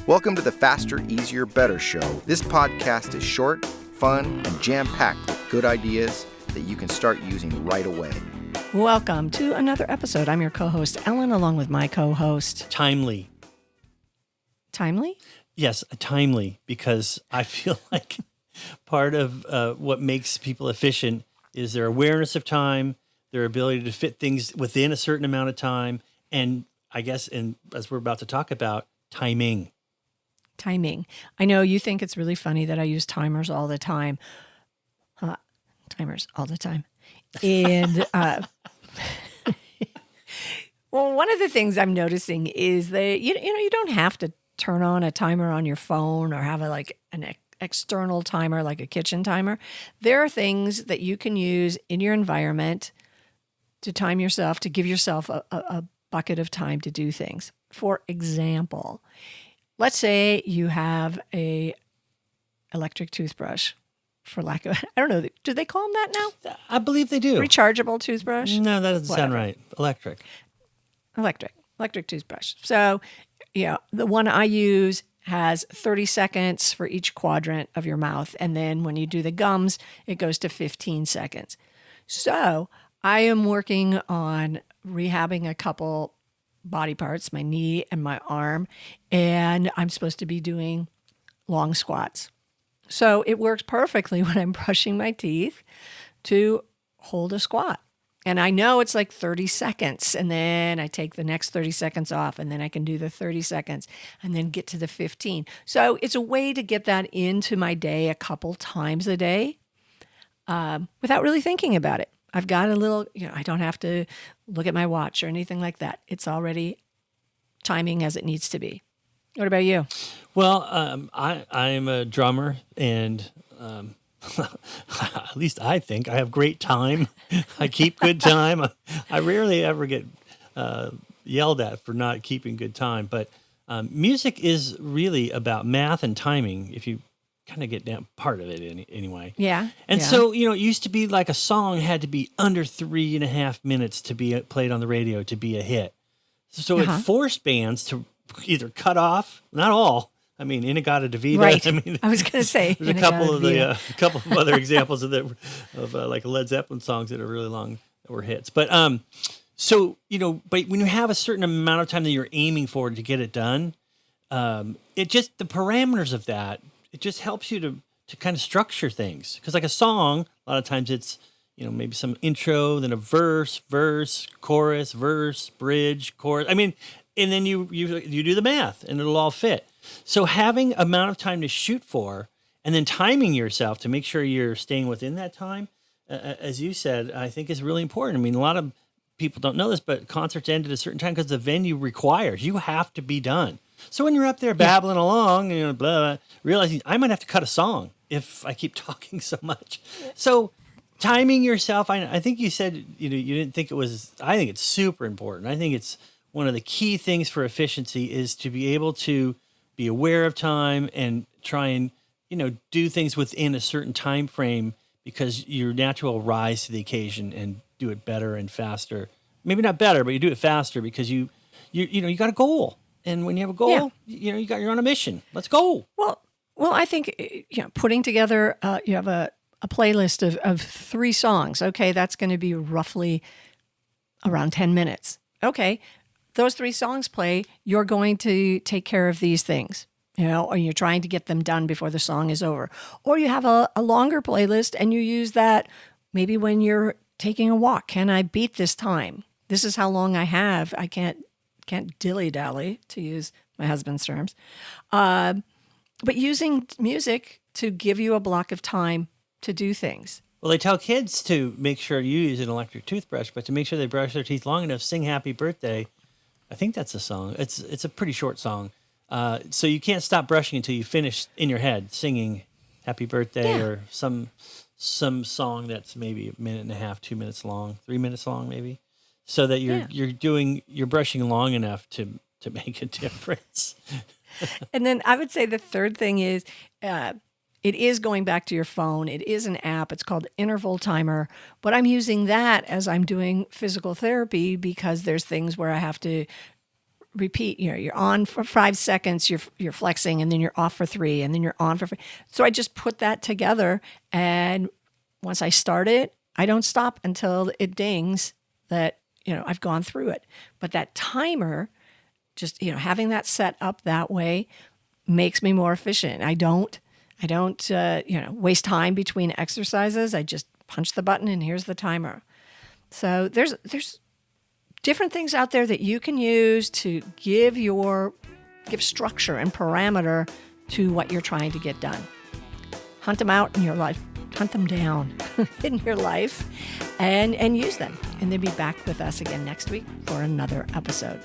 Welcome to the Faster, Easier, Better show. This podcast is short, fun, and jam-packed with good ideas that you can start using right away. Welcome to another episode. I'm your co-host, Ellen, along with my co-host... Timely. Timely? Yes, timely, because I feel like part of what makes people efficient is their awareness of time, their ability to fit things within a certain amount of time, and I guess, and as we're about to talk about, timing. Timing. I know you think it's really funny that I use timers all the time. Timers all the time. And well, one of the things I'm noticing is that you don't have to turn on a timer on your phone or have an external timer like a kitchen timer. There are things that you can use in your environment to time yourself, to give yourself a bucket of time to do things. For example, let's say you have a electric toothbrush, for lack of, I don't know, do they call them that now? I believe they do. Rechargeable toothbrush? No, that doesn't sound right. Electric toothbrush. So, the one I use has 30 seconds for each quadrant of your mouth. And then when you do the gums, it goes to 15 seconds. So I am working on rehabbing a couple body parts, my knee and my arm, and I'm supposed to be doing long squats. So it works perfectly when I'm brushing my teeth to hold a squat. And I know it's like 30 seconds, and then I take the next 30 seconds off, and then I can do the 30 seconds, and then get to the 15. So it's a way to get that into my day a couple times a day without really thinking about it. I've got a little, I don't have to look at my watch or anything like that. It's already timing as it needs to be. What about you? Well, I'm a drummer, and at least I think I have great time. I keep good time. I rarely ever get yelled at for not keeping good time. But music is really about math and timing, if you kind of get down part of it anyway. Yeah. And so, it used to be like a song had to be under 3.5 minutes to be played on the radio to be a hit. So it forced bands to either cut off, not all. I mean, Inagata Davida. Right. I was going to say there's a couple of other examples of like Led Zeppelin songs that are really long that were hits. But so but when you have a certain amount of time that you're aiming for to get it done, it just the parameters of that. It just helps you to kind of structure things. Because like a song, a lot of times it's, maybe some intro, then a verse, chorus, verse, bridge, chorus. I mean, and then you do the math and it'll all fit. So having amount of time to shoot for and then timing yourself to make sure you're staying within that time, as you said, I think is really important. I mean, a lot of people don't know this, but concerts end at a certain time because the venue requires you have to be done. So when you're up there babbling along, blah, blah, realizing I might have to cut a song if I keep talking so much. So timing yourself, I think you said, you didn't think it was, I think it's super important. I think it's one of the key things for efficiency is to be able to be aware of time and try and, do things within a certain time frame because your natural will rise to the occasion and do it better and faster. Maybe not better, but you do it faster because you got a goal. And when you have a goal, you're on a mission. Let's go. Well, I think putting together you have a playlist of 3 songs. Okay, that's going to be roughly around 10 minutes. Okay, those 3 songs play. You're going to take care of these things, or you're trying to get them done before the song is over. Or you have a longer playlist and you use that maybe when you're taking a walk. Can I beat this time? This is how long I have. I can't dilly-dally, to use my husband's terms. But using music to give you a block of time to do things. Well, they tell kids to make sure you use an electric toothbrush, but to make sure they brush their teeth long enough, sing Happy Birthday. I think that's a song. It's a pretty short song. So you can't stop brushing until you finish in your head singing Happy Birthday or some song that's maybe 1.5 minutes, 2 minutes long, 3 minutes long maybe. So that you're brushing long enough to make a difference. And then I would say the third thing is it is going back to your phone. It is an app. It's called Interval Timer. But I'm using that as I'm doing physical therapy because there's things where I have to repeat. You're on for 5 seconds, you're flexing, and then you're off for 3, and then you're on for 3. So I just put that together, and once I start it, I don't stop until it dings that I've gone through it. But that timer, just having that set up that way, makes me more efficient. I don't waste time between exercises. I just punch the button and here's the timer. So there's different things out there that you can use to give structure and parameter to what you're trying to get done. Hunt them out in your life. Hunt them down in your life and use them. And then be back with us again next week for another episode.